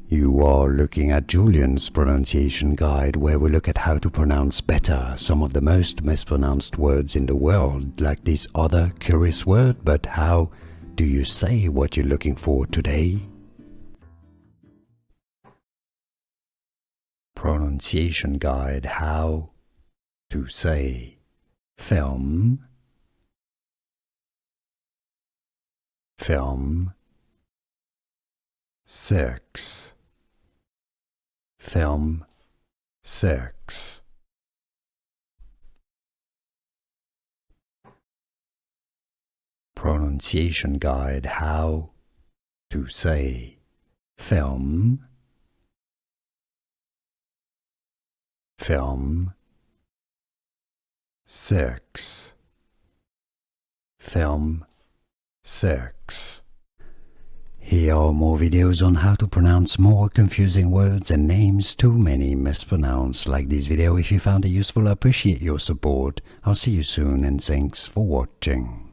You are looking at Julian's pronunciation guide, where we look at how to pronounce better some of the most mispronounced words in the world, like this other curious word. But how do you say what you're looking for today? Pronunciation guide, how to say film, film, 6, film 6. Pronunciation guide, how to say film, film 6, film 6. Here are more videos on how to pronounce more confusing words and names too many mispronounced. Like this video if you found it useful. I appreciate your support. I'll see you soon and thanks for watching.